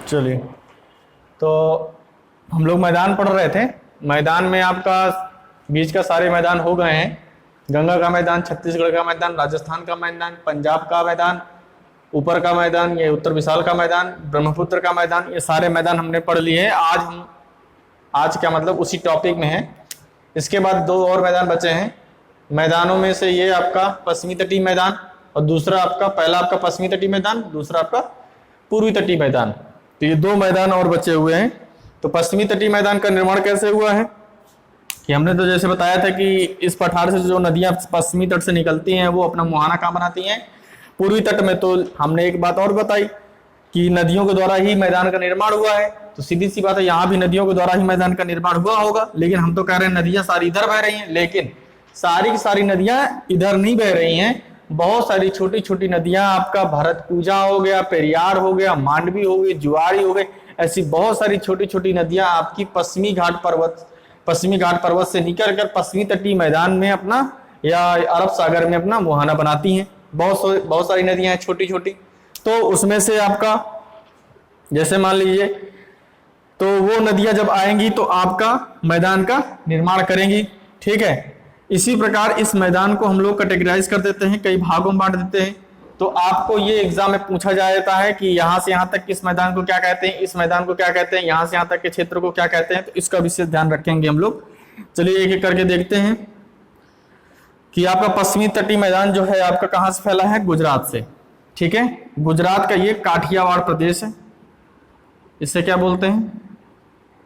चलिए, तो हम लोग मैदान पढ़ रहे थे। मैदान में आपका बीच का सारे मैदान हो गए हैं। गंगा का मैदान, छत्तीसगढ़ का मैदान, राजस्थान का मैदान, पंजाब का मैदान, ऊपर का मैदान, ये उत्तर विशाल का मैदान, ब्रह्मपुत्र का मैदान, ये सारे मैदान हमने पढ़ लिए हैं। आज क्या मतलब उसी टॉपिक में है। इसके बाद दो और मैदान बचे हैं। मैदानों में से ये आपका पश्चिमी तटीय मैदान और दूसरा आपका, पहला आपका पश्चिमी तटीय मैदान, दूसरा आपका पूर्वी तटीय मैदान। तो ये दो मैदान और बचे हुए हैं। तो पश्चिमी तटीय मैदान का निर्माण कैसे हुआ है कि हमने तो जैसे बताया था कि इस पठार से जो नदियां पश्चिमी तट से निकलती हैं वो अपना मुहाना कहाँ बनाती हैं, पूर्वी तट में। तो हमने एक बात और बताई कि नदियों के द्वारा ही मैदान का निर्माण हुआ है। तो सीधी सी बात है, यहाँ भी नदियों के द्वारा ही मैदान का निर्माण हुआ होगा। लेकिन हम तो कह रहे हैं नदियां सारी इधर बह रही हैं, लेकिन सारी की सारी नदियां इधर नहीं बह रही हैं। बहुत सारी छोटी छोटी नदियां, आपका भरतपूजा हो गया, पेरियार हो गया, मांडवी हो गई, जुआरी हो गई, ऐसी बहुत सारी छोटी छोटी नदियां आपकी पश्चिमी घाट पर्वत से निकलकर पश्चिमी तटीय मैदान में अपना या अरब सागर में अपना मुहाना बनाती हैं। बहुत सारी नदियां हैं छोटी छोटी। तो उसमें से आपका जैसे मान लीजिए, तो वो नदियां जब आएंगी तो आपका मैदान का निर्माण करेंगी। ठीक है, इसी प्रकार इस मैदान को हम लोग कैटेगराइज कर देते हैं, कई भागों में बांट देते हैं। तो आपको ये एग्जाम में पूछा जाता है कि यहाँ से यहाँ तक किस मैदान को क्या कहते हैं, इस मैदान को क्या कहते हैं, यहाँ से यहाँ तक के क्षेत्र को क्या कहते हैं। तो इसका विशेष ध्यान रखेंगे हम लोग। चलिए एक एक करके देखते हैं कि आपका पश्चिमी तटीय मैदान जो है आपका कहाँ से फैला है, गुजरात से। ठीक है, गुजरात का ये काठियावाड़ प्रदेश है। इससे क्या बोलते हैं,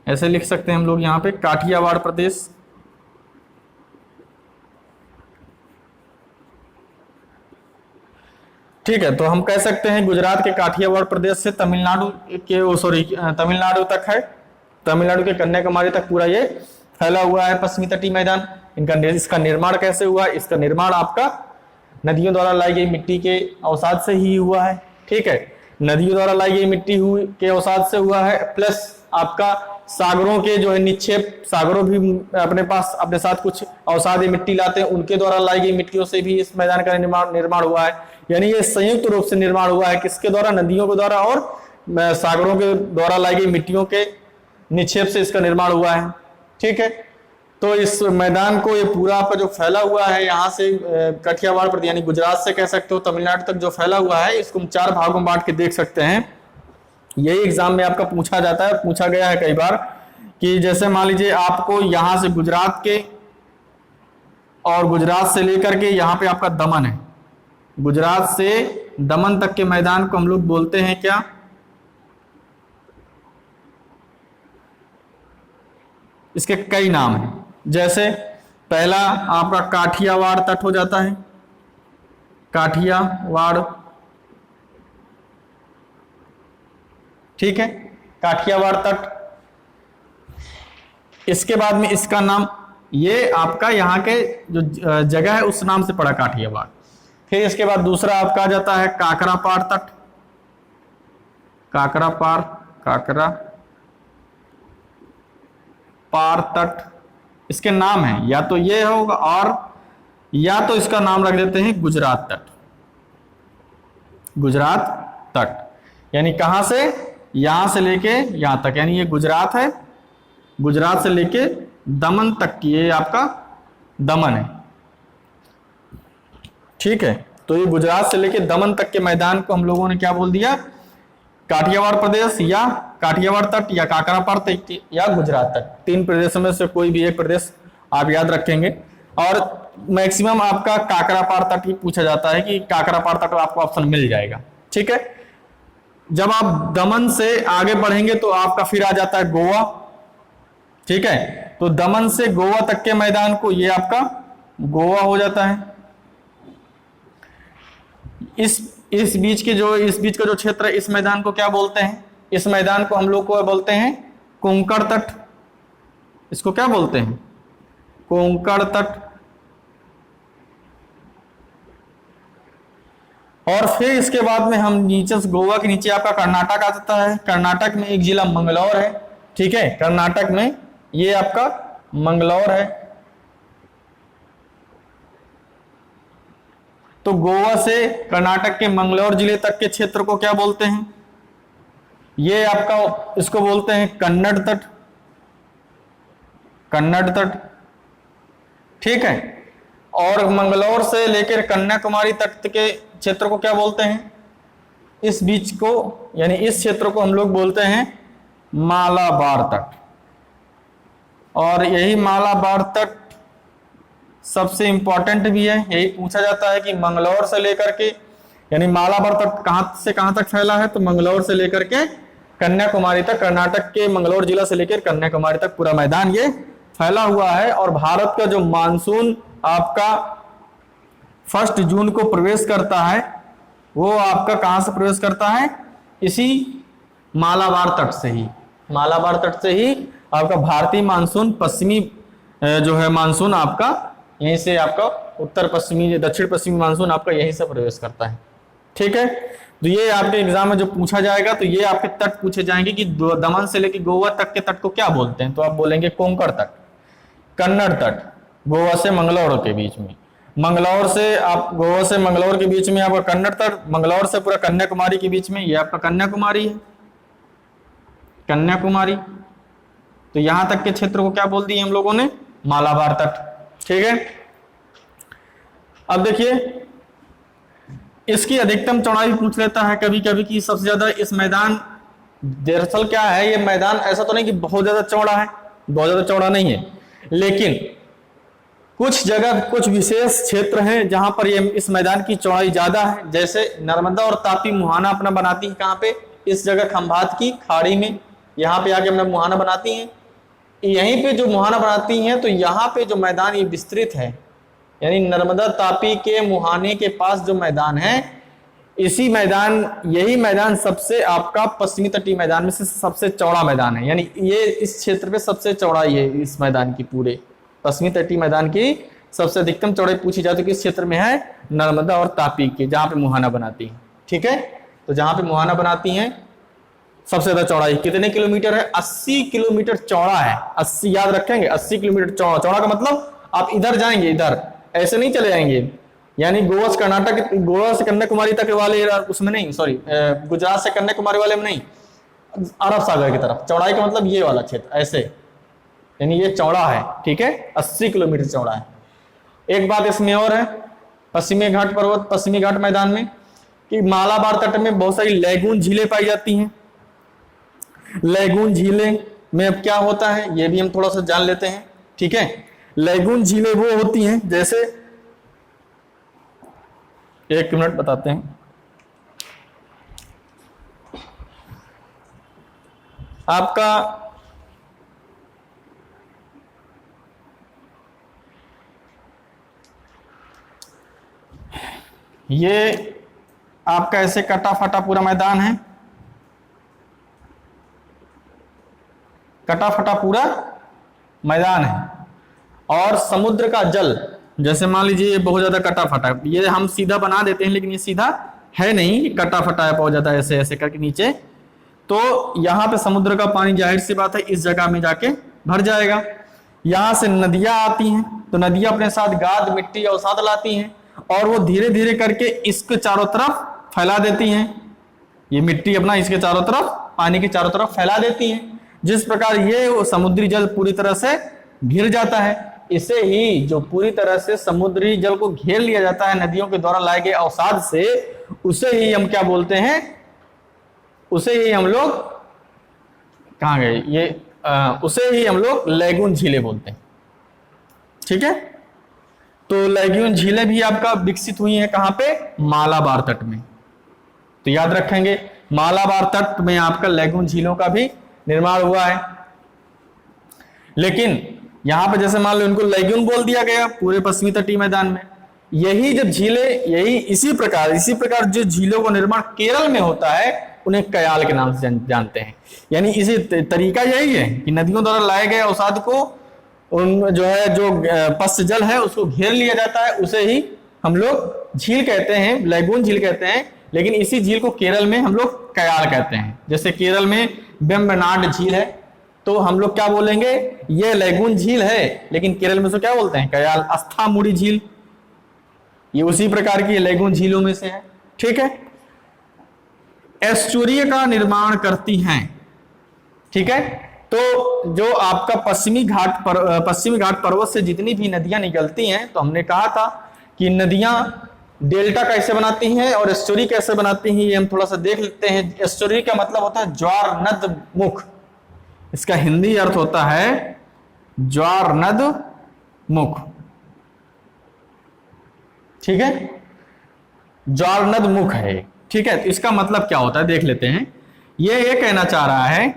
ऐसे लिख सकते हैं हम लोग यहाँ पे, काठियावाड़ प्रदेश। ठीक है, तो हम कह सकते हैं गुजरात के काठियावाड़ प्रदेश से तमिलनाडु तक है, तमिलनाडु के कन्याकुमारी तक पूरा ये फैला हुआ है पश्चिमी तटीय मैदान। इसका निर्माण कैसे हुआ, इसका निर्माण आपका नदियों द्वारा लाई गई मिट्टी के अवसाद से ही हुआ है। ठीक है, नदियों द्वारा लाई गई मिट्टी के अवसाद से हुआ है, प्लस आपका सागरों के जो है निक्षेप, सागरों भी अपने साथ कुछ अवसाद मिट्टी लाते हैं, उनके द्वारा लाई गई मिट्टियों से भी इस मैदान का निर्माण हुआ है। यानी ये संयुक्त रूप से निर्माण हुआ है, किसके द्वारा, नदियों के द्वारा और सागरों के द्वारा लाई गई मिट्टियों के निक्षेप से इसका निर्माण हुआ है। ठीक है, तो इस मैदान को ये पूरा आपका जो फैला हुआ है यहाँ से काठियावाड़ पर, यानी गुजरात से कह सकते हो तमिलनाडु तक जो फैला हुआ है, इसको हम चार भागों में बांट के देख सकते हैं। यही एग्जाम में आपका पूछा जाता है, पूछा गया है कई बार कि जैसे मान लीजिए आपको यहाँ से गुजरात के और गुजरात से लेकर के यहाँ पे आपका दमन है, गुजरात से दमन तक के मैदान को हम लोग बोलते हैं क्या, इसके कई नाम हैं। जैसे पहला आपका काठियावाड़ तट हो जाता है, काठियावाड़। ठीक है, काठियावाड़ तट। इसके बाद में इसका नाम, ये आपका यहाँ के जो जगह है उस नाम से पड़ा, काठियावाड़। फिर इसके बाद दूसरा आपका आ जाता है काकरापार तट, काकरापार तट। इसके नाम है, या तो ये होगा और या तो इसका नाम रख देते हैं गुजरात तट, गुजरात तट। यानी कहां से, यहां से लेके यहां तक, यानी ये गुजरात है, गुजरात से लेके दमन तक की ये आपका दमन है। ठीक है, तो ये गुजरात से लेके दमन तक के मैदान को हम लोगों ने क्या बोल दिया, काठियावाड़ प्रदेश या काठियावाड़ तट या काकरापार तट या गुजरात तट। तीन प्रदेशों में से कोई भी एक प्रदेश आप याद रखेंगे। और मैक्सिमम आपका काकरापार तट ही पूछा जाता है कि काकरापार तट आपको ऑप्शन मिल जाएगा। ठीक है, जब आप दमन से आगे बढ़ेंगे तो आपका फिर आ जाता है गोवा। ठीक है, तो दमन से गोवा तक के मैदान को ये आपका गोवा हो जाता है। इस बीच का जो क्षेत्र है, इस मैदान को क्या बोलते हैं, इस मैदान को हम लोग को बोलते हैं कोंकण तट। इसको क्या बोलते हैं, कोंकण तट। और फिर इसके बाद में हम नीचे से, गोवा के नीचे आपका कर्नाटक आ जाता है। कर्नाटक में एक जिला मंगलौर है। ठीक है, कर्नाटक में ये आपका मंगलौर है। तो गोवा से कर्नाटक के मंगलौर जिले तक के क्षेत्र को क्या बोलते हैं, ये आपका इसको बोलते हैं कन्नड़ तट, कन्नड़ तट, ठीक है। और मंगलौर से लेकर कन्याकुमारी तट के क्षेत्र को क्या बोलते हैं, इस बीच को यानी इस क्षेत्र को हम लोग बोलते हैं मालाबार तट। और यही मालाबार तट सबसे इंपॉर्टेंट भी है। यही पूछा जाता है कि मंगलौर से लेकर के यानी मालाबार तट कहां से कहां तक फैला है, तो मंगलौर से लेकर के कन्याकुमारी तक, कर्नाटक के मंगलौर जिला से लेकर कन्याकुमारी तक पूरा मैदान ये फैला हुआ है। और भारत का जो मानसून आपका 1 जून को प्रवेश करता है वो आपका कहां से प्रवेश करता है, इसी मालाबार तट से ही, मालाबार तट से ही आपका भारतीय मानसून पश्चिमी जो है मानसून आपका यहीं से आपका उत्तर पश्चिमी दक्षिण पश्चिमी मानसून आपका यहीं से प्रवेश करता है, ठीक है। तो ये आपके एग्जाम में जो पूछा जाएगा तो ये आपके तट पूछे जाएंगे कि दमन से लेकर गोवा तक के तट को क्या बोलते हैं, तो आप बोलेंगे कोंकण तट, कन्नड़ तट, गोवा से मंगलौर के बीच में, मंगलौर से आप गोवा से मंगलौर के बीच में आपका कन्नड़ तट, मंगलौर से पूरा कन्याकुमारी के बीच में ये आपका कन्याकुमारी है, कन्याकुमारी। तो यहां तक के क्षेत्र को क्या बोल दिए हम लोगों ने, मालाबार तट, ठीक है। अब देखिए इसकी अधिकतम चौड़ाई पूछ लेता है कभी कभी कि सबसे ज्यादा इस मैदान, दरअसल क्या है ये मैदान ऐसा तो नहीं कि बहुत ज्यादा चौड़ा है, बहुत ज्यादा चौड़ा नहीं है, लेकिन कुछ जगह कुछ विशेष क्षेत्र हैं जहां पर ये इस मैदान की चौड़ाई ज्यादा है। जैसे नर्मदा और तापी मुहाना अपना बनाती है कहां पे, इस जगह खंभात की खाड़ी में, यहाँ पे आके अपना मुहाना बनाती हैं। यहीं पे जो मुहाना बनाती हैं तो यहाँ पे जो मैदान ये विस्तृत है, यानी नर्मदा तापी के मुहाने के पास जो मैदान है, इसी मैदान, यही मैदान सबसे आपका पश्चिमी तटीय मैदान में से सबसे चौड़ा मैदान है। यानी ये इस क्षेत्र पे सबसे चौड़ाई है इस मैदान की, पूरे पश्चिमी तटीय मैदान की सबसे अधिकतम चौड़ाई पूछी जाती है किस क्षेत्र में है, नर्मदा और तापी के, जहां पे मुहाना बनाती है, ठीक है। तो जहां पे मुहाना बनाती हैं सबसे ज्यादा चौड़ाई कितने किलोमीटर है, 80 किलोमीटर चौड़ा है। 80 याद रखेंगे, 80 किलोमीटर चौड़ा। चौड़ा का मतलब आप इधर जाएंगे, इधर ऐसे नहीं चले जाएंगे, यानी गोवा से कर्नाटक, गोवा से कन्याकुमारी तक वाले उसमें नहीं, सॉरी गुजरात से कन्याकुमारी वाले में नहीं, अरब सागर की तरफ। चौड़ाई का मतलब ये वाला क्षेत्र ऐसे, यानी ये चौड़ा है, ठीक है, 80 किलोमीटर चौड़ा है। एक बात इसमें और है पश्चिमी घाट पर्वत, पश्चिमी घाट मैदान में, कि मालाबार तट में बहुत सारी लैगून झीलें पाई जाती हैं। लैगून झीलें में अब क्या होता है ये भी हम थोड़ा सा जान लेते हैं, ठीक है। लैगून झीलें वो होती हैं, जैसे एक मिनट बताते हैं आपका, ये आपका ऐसे कटा फटा पूरा मैदान है, कटा फटा पूरा मैदान है। और समुद्र का जल, जैसे मान लीजिए ये बहुत ज्यादा कटा फटा, ये हम सीधा बना देते हैं लेकिन ये सीधा है नहीं, कटा फटा है बहुत ज्यादा, ऐसे ऐसे करके नीचे। तो यहाँ पे समुद्र का पानी जाहिर सी बात है इस जगह में जाके भर जाएगा। यहाँ से नदियां आती हैं, तो नदियां अपने साथ गाद, मिट्टी, अवसाद लाती हैं और वो धीरे धीरे करके इसके चारों तरफ फैला देती हैं। ये मिट्टी अपना इसके चारों तरफ, पानी के चारों तरफ फैला देती हैं। जिस प्रकार ये समुद्री जल पूरी तरह से घिर जाता है, इसे ही जो पूरी तरह से समुद्री जल को घेर लिया जाता है नदियों के द्वारा लाए गए अवसाद से, उसे ही हम क्या बोलते हैं, उसे ही हम लोग कहाँ गए ये उसे ही हम लोग लैगून झीलें बोलते हैं, ठीक है। तो लैगून झीलें भी आपका विकसित हुई हैं कहां पे, मालाबार तट में। तो याद रखेंगे मालाबार तट में आपका लैगून झीलों का भी निर्माण हुआ है। लेकिन यहां पे जैसे मान लो इनको लैगून बोल दिया गया पूरे पश्चिमी तटीय मैदान में, यही जब झीलें, यही इसी प्रकार जो झीलों का निर्माण केरल में होता है उन्हें कयाल के नाम से जानते हैं। यानी इसी तरीका यही है कि नदियों द्वारा लाए गए अवसाद को, उन जो है जो पश्च जल है उसको घेर लिया जाता है, उसे ही हम लोग झील कहते हैं, लैगून झील कहते हैं। लेकिन इसी झील को केरल में हम लोग कयाल कहते हैं। जैसे केरल में वेम्बनाड झील है तो हम लोग क्या बोलेंगे, ये लैगून झील है, लेकिन केरल में उसको क्या बोलते हैं, कयाल। अस्थामुड़ी झील ये उसी प्रकार की लैगून झीलों में से है, ठीक है। एस्चुरी का निर्माण करती हैं। ठीक है, तो जो आपका पश्चिमी घाट पर्वत से जितनी भी नदियां निकलती हैं, तो हमने कहा था कि नदियां डेल्टा कैसे बनाती हैं और एस्चुरी कैसे बनाती हैं, ये हम थोड़ा सा देख लेते हैं। एस्चुरी का मतलब होता है ज्वार नद मुख, इसका हिंदी अर्थ होता है ज्वार नद मुख। ठीक है, ज्वार नद मुख है। ठीक है, तो इसका मतलब क्या होता है देख लेते हैं। ये कहना चाह रहा है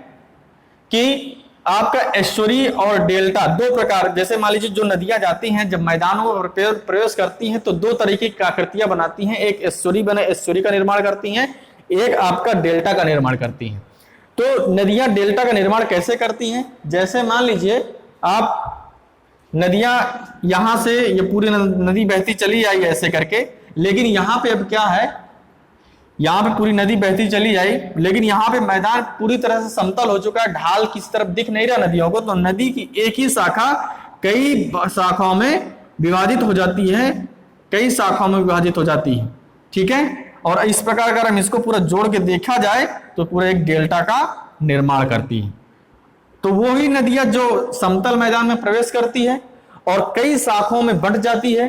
कि आपका एस्चुरी और डेल्टा दो प्रकार, जैसे मान लीजिए जो नदियां जाती हैं जब मैदानों में प्रवेश करती हैं तो दो तरीके की आकृतियां बनाती हैं, एक एस्चुरी का निर्माण करती हैं, एक आपका डेल्टा का निर्माण करती हैं। तो नदियां डेल्टा का निर्माण कैसे करती हैं, जैसे मान लीजिए आप नदियां यहां से ये पूरी नदी बहती चली आई ऐसे करके, लेकिन यहां पे अब क्या है, यहां पे पूरी नदी बहती चली आई, लेकिन यहां पे मैदान पूरी तरह से समतल हो चुका है, ढाल किसी तरफ दिख नहीं रहा नदियों को, तो नदी की एक ही शाखा कई शाखाओं में विभाजित हो जाती है, कई शाखाओं में विभाजित हो जाती है। ठीक है, और इस प्रकार अगर हम इसको पूरा जोड़ के देखा जाए तो पूरा एक डेल्टा का निर्माण करती है। तो वो ही नदियां जो समतल मैदान में प्रवेश करती है और कई शाखाओं में बंट जाती है,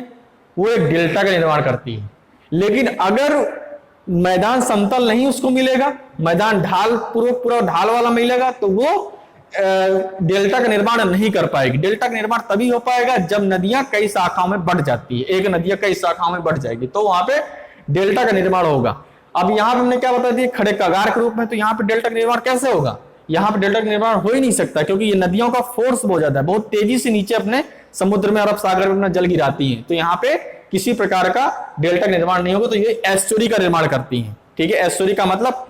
वो एक डेल्टा का निर्माण करती है। लेकिन अगर मैदान समतल नहीं उसको मिलेगा, मैदान ढाल पूरा ढाल वाला मिलेगा, तो वो डेल्टा का निर्माण नहीं कर पाएगी। डेल्टा का निर्माण तभी हो पाएगा जब नदियां कई शाखाओं में बढ़ जाती है, एक नदियां कई शाखाओं में बढ़ जाएगी, तो वहां पे डेल्टा का निर्माण होगा। अब यहां पे हमने क्या बता दिया, खड़े कगार के रूप में, तो यहां पे डेल्टा का निर्माण कैसे होगा, यहां पे डेल्टा का निर्माण हो ही नहीं सकता, क्योंकि ये नदियों का फोर्स बहुत ज्यादा है, बहुत तेजी से नीचे अपने समुद्र में, अरब सागर में अपना जल गिराती है, तो यहाँ पे किसी प्रकार का डेल्टा निर्माण नहीं होगा। तो ये एस्चुरी का निर्माण करती हैं। ठीक है, एस्चुरी का मतलब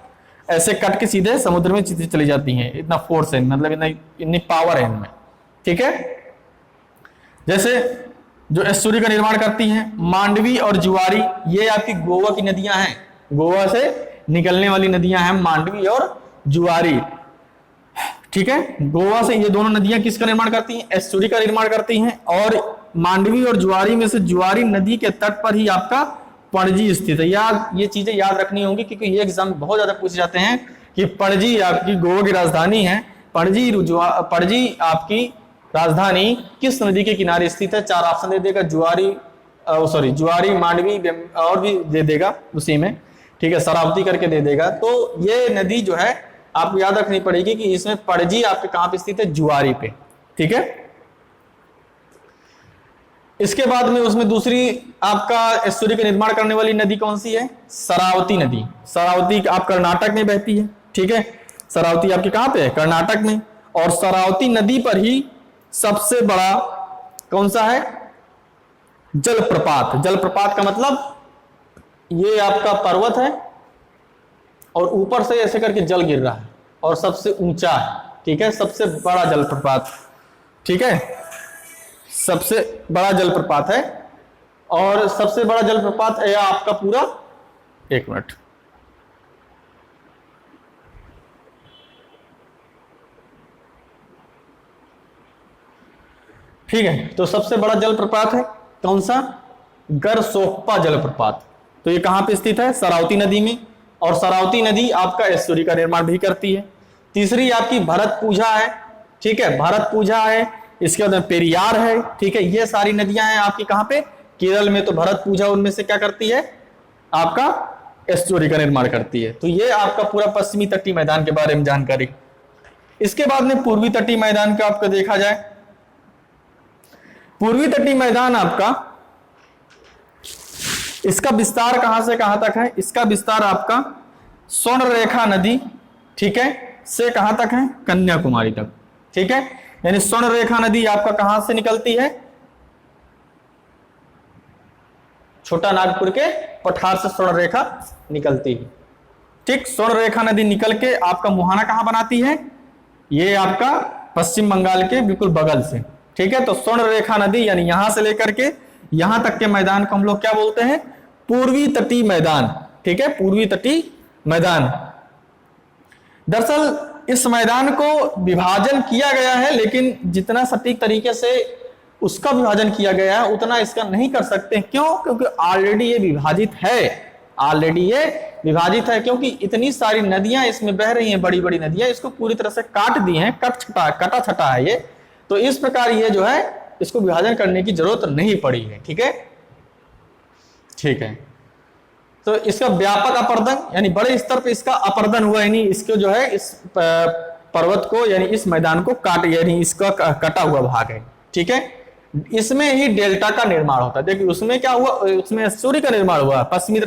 ऐसे कट के सीधे समुद्र में चली जाती हैं, इतना फोर्स है, मतलब इतनी पावर है इनमें। ठीक है, जैसे जो एस्चुरी का निर्माण करती हैं, मांडवी और जुआरी, ये आपकी गोवा की नदियां हैं, गोवा से निकलने वाली नदियां हैं मांडवी और जुआरी। ठीक है, गोवा से ये दोनों नदियां किसका निर्माण करती हैं, एस्चुरी का निर्माण करती हैं। और मांडवी और जुआरी में से जुआरी नदी के तट पर ही आपका पणजी स्थित है। ये चीजें याद रखनी होंगी, क्योंकि ये एग्जाम बहुत ज्यादा पूछे जाते हैं कि पणजी आपकी गोवा की राजधानी है, पणजी आपकी राजधानी किस नदी के किनारे स्थित है। चार ऑप्शन दे देगा, जुआरी, मांडवी और भी दे देगा उसी में। ठीक है, शरावती करके दे देगा। तो ये नदी जो है आपको याद रखनी पड़ेगी कि इसमें पणजी आपके कहां पे स्थित है, जुआरी पे। ठीक है, इसके बाद में उसमें दूसरी आपका एस्चुरी का निर्माण करने वाली नदी कौन सी है, शरावती नदी। शरावती आप कर्नाटक में बहती है। ठीक है, शरावती आपके कहां पे है, कर्नाटक में। और शरावती नदी पर ही सबसे बड़ा कौन सा है, जलप्रपात। जलप्रपात का मतलब ये आपका पर्वत है और ऊपर से ऐसे करके जल गिर रहा है और सबसे ऊंचा है। ठीक है, सबसे बड़ा जलप्रपात। ठीक है, सबसे बड़ा जलप्रपात है। और सबसे बड़ा जलप्रपात है आपका पूरा, एक मिनट, ठीक है, तो सबसे बड़ा जलप्रपात है कौन सा, गरसोप्पा जलप्रपात। तो ये कहां पे स्थित है, शरावती नदी में। और शरावती नदी आपका एस्चुरी का निर्माण भी करती है। तीसरी आपकी भरतपुझा है। ठीक है, भरतपुझा है। इसके बाद में पेरियार है। ठीक है, ये सारी नदियां हैं आपकी कहां पे, केरल में। तो भरतपुझा उनमें से क्या करती है, आपका एस्चुरी का निर्माण करती है। तो ये आपका पूरा पश्चिमी तटीय मैदान के बारे में जानकारी। इसके बाद में पूर्वी तटीय मैदान का आपका देखा जाए, पूर्वी तटीय मैदान आपका, इसका विस्तार कहां से कहां तक है, इसका विस्तार आपका स्वर्णरेखा नदी, ठीक है, से कहां तक है, कन्याकुमारी तक। ठीक है, यानी स्वर्णरेखा नदी आपका कहां से निकलती है, छोटा नागपुर के पठार से स्वर्णरेखा निकलती है। ठीक, स्वर्णरेखा नदी निकल के आपका मुहाना कहां बनाती है, ये आपका पश्चिम बंगाल के बिल्कुल बगल से। ठीक है, तो स्वर्णरेखा नदी यानी यहां से लेकर के यहां तक के मैदान को हम लोग क्या बोलते हैं, पूर्वी तटीय मैदान। ठीक है, पूर्वी तटीय मैदान। दरअसल इस मैदान को विभाजन किया गया है, लेकिन जितना सटीक तरीके से उसका विभाजन किया गया है उतना इसका नहीं कर सकते। क्यों, क्योंकि ऑलरेडी ये विभाजित है। ऑलरेडी ये विभाजित है, क्योंकि इतनी सारी नदियां इसमें बह रही हैं, बड़ी बड़ी नदियां, इसको पूरी तरह से काट दी हैं, कटा छटा है ये। तो इस प्रकार ये जो है इसको विभाजन करने की जरूरत नहीं पड़ी है। ठीक है, ठीक है। तो इसका व्यापक अपर्दन यानी बड़े स्तर पे इसका अपर्दन हुआ, यानी इसको जो है इस पर्वत को यानी इस मैदान को यानी इसका कटा हुआ भाग है। ठीक है, इसमें ही डेल्टा का निर्माण होता है। देखिए उसमें क्या हुआ, उसमें सूर्य का निर्माण हुआ पश्चिमी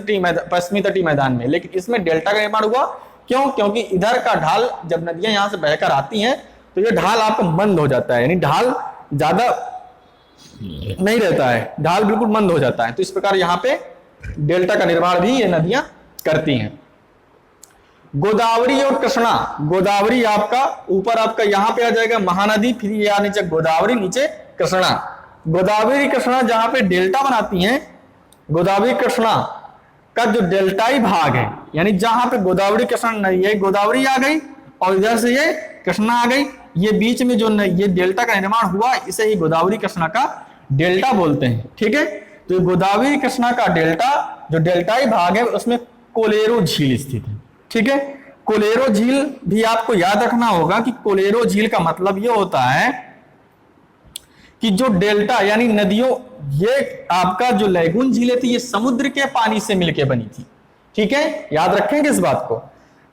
तटीय मैदान में, लेकिन इसमें डेल्टा का निर्माण हुआ। क्यों? क्योंकि इधर का ढाल जब नदियां यहां से बहकर आती हैं तो ये ढाल आपका मंद हो जाता है, यानी ढाल ज्यादा नहीं रहता है, ढाल बिल्कुल मंद हो जाता है। तो इस प्रकार यहाँ पे डेल्टा का निर्माण भी ये नदियां करती हैं। गोदावरी और कृष्णा, गोदावरी आपका ऊपर आपका यहाँ पे आ जाएगा महानदी, फिर ये नीचे गोदावरी, नीचे कृष्णा। गोदावरी कृष्णा जहां पे डेल्टा बनाती हैं, गोदावरी कृष्णा का जो डेल्टाई भाग है, यानी जहां पे गोदावरी कृष्णा, ये गोदावरी आ गई और इधर से ये कृष्णा आ गई, ये बीच में जो ये डेल्टा का निर्माण हुआ, इसे ही गोदावरी कृष्णा का डेल्टा बोलते हैं। ठीक है, तो गोदावरी कृष्णा का डेल्टा जो डेल्टाई भाग है उसमें कोलेरो झील स्थित है। ठीक है, कोलेरो झील भी आपको याद रखना होगा कि कोलेरो झील का मतलब यह होता है कि जो डेल्टा यानी नदियों, ये आपका जो लैगून झीलें थी ये समुद्र के पानी से मिलकर बनी थी। ठीक है, याद रखेंगे इस बात को,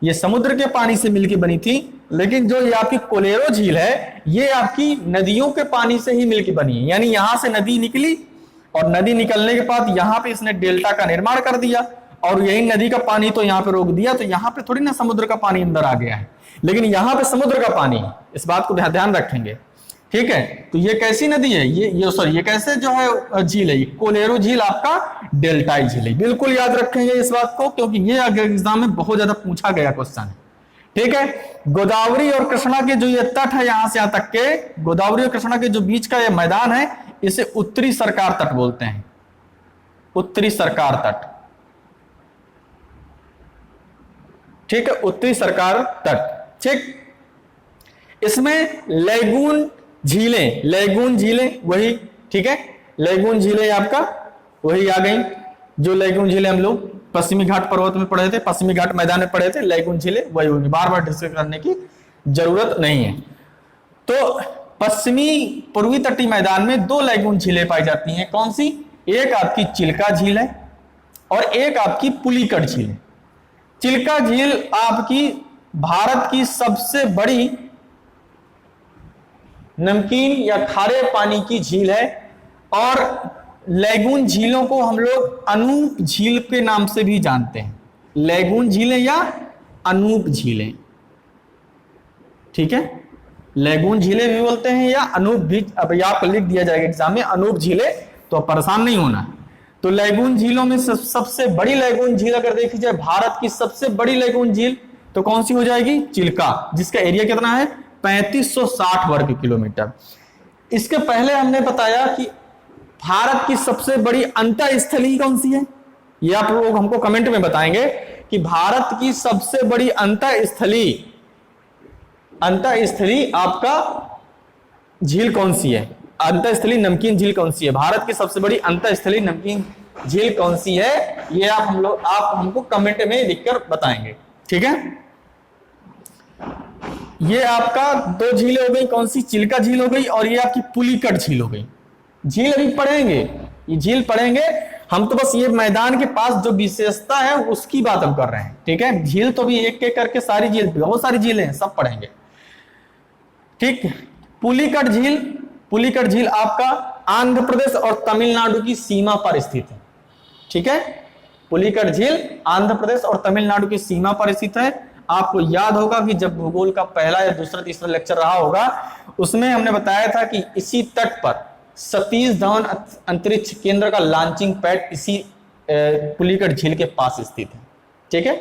ये समुद्र के पानी से मिलकर बनी थी, लेकिन जो ये आपकी कोलेरो झील है ये आपकी नदियों के पानी से ही मिलकर बनी है। यानी यहां से नदी निकली और नदी निकलने के बाद यहां पे इसने डेल्टा का निर्माण कर दिया और यही नदी का पानी तो यहां पे रोक दिया, तो यहां पे थोड़ी ना समुद्र का पानी अंदर आ गया है, लेकिन यहां पे समुद्र का पानी है। इस बात को ध्यान रखेंगे। ठीक है, तो ये कैसी नदी है, ये कैसे जो है झील है, कोलेरो झील आपका डेल्टाई झील है। बिल्कुल याद रखेंगे इस बात को, क्योंकि ये एग्जाम में बहुत ज्यादा पूछा गया क्वेश्चन है। ठीक है, गोदावरी और कृष्णा के जो ये तट है यहां से यहां तक के, गोदावरी और कृष्णा के जो बीच का ये मैदान है इसे उत्तरी सरकार तट बोलते हैं, उत्तरी सरकार तट। ठीक है, उत्तरी सरकार तट। ठीक, इसमें लैगून झीलें वही, ठीक है, लैगून झीलें आपका वही आ गई, जो लैगून झीलें हम लोग पश्चिमी घाट पर्वत में पढ़े थे, पश्चिमी घाट मैदान में पढ़े थे, लैगून झीलें वही होंगी, बार बार डिस्कस करने की जरूरत नहीं है। तो पश्चिमी पूर्वी तटीय मैदान में दो लैगून झीलें पाई जाती हैं। कौन सी? एक आपकी चिल्का झील है और एक आपकी पुलिकट झील है। चिल्का झील आपकी भारत की सबसे बड़ी नमकीन या खारे पानी की झील है, और लैगून झीलों को हम लोग अनूप झील के नाम से भी जानते हैं, लैगून झीलें या अनूप झीलें। ठीक है, लैगून झीलें भी बोलते हैं या अनूप भी, अब आपको लिख दिया जाएगा एग्जाम में अनूप झीलें, तो परेशान नहीं होना। तो लैगून झीलों में सबसे बड़ी लैगून झील अगर देखी जाए, भारत की सबसे बड़ी लैगून झील तो कौन सी हो जाएगी? चिल्का, जिसका एरिया कितना है? 3560 वर्ग किलोमीटर। इसके पहले हमने बताया कि भारत की सबसे बड़ी अंतःस्थली कौन सी है, ये आप लोग हमको कमेंट में बताएंगे कि भारत की सबसे बड़ी अंतःस्थली आपका झील कौन सी है, अंतःस्थली नमकीन झील कौन सी है, भारत की सबसे बड़ी अंतःस्थली नमकीन झील कौन सी है, ये आप हमको कमेंट में लिखकर बताएंगे। ठीक है, ये आपका दो झीलें हो गई, कौन सी? चिल्का झील हो गई और ये आपकी पुलिकट झील हो गई। झील अभी पढ़ेंगे, ये झील पढ़ेंगे हम, तो बस ये मैदान के पास जो विशेषता है उसकी बात हम कर रहे हैं। ठीक है, झील तो भी एक एक करके सारी झील, बहुत सारी झीलें हैं, सब पढ़ेंगे। ठीक, पुलिकट झील आपका आंध्र प्रदेश और तमिलनाडु की सीमा पर स्थित है। ठीक है, पुलिकट झील आंध्र प्रदेश और तमिलनाडु की सीमा पर स्थित है। आपको याद होगा कि जब भूगोल का पहला या दूसरा तीसरा लेक्चर रहा होगा उसमें हमने बताया था कि इसी तट पर सतीश धवन अंतरिक्ष केंद्र का लॉन्चिंग पैड इसी पुलिकट झील के पास स्थित है। ठीक है,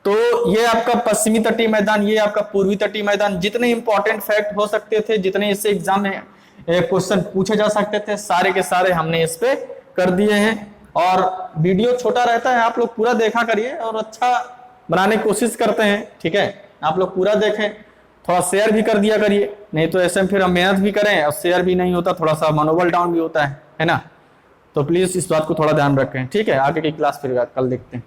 तो ये आपका पश्चिमी तटीय मैदान, ये आपका पूर्वी तटीय मैदान, जितने इंपॉर्टेंट फैक्ट हो सकते थे, जितने इससे एग्जाम में क्वेश्चन पूछे जा सकते थे, सारे के सारे हमने इस पे कर दिए हैं। और वीडियो छोटा रहता है, आप लोग पूरा देखा करिए और अच्छा बनाने की कोशिश करते हैं। ठीक है, आप लोग पूरा देखें, थोड़ा शेयर भी कर दिया करिए, नहीं तो ऐसे में फिर हम मेहनत भी करें और शेयर भी नहीं होता, थोड़ा सा मनोबल डाउन भी होता है ना। तो प्लीज इस बात को थोड़ा ध्यान रखें। ठीक है, आगे की क्लास फिर कल देखते हैं।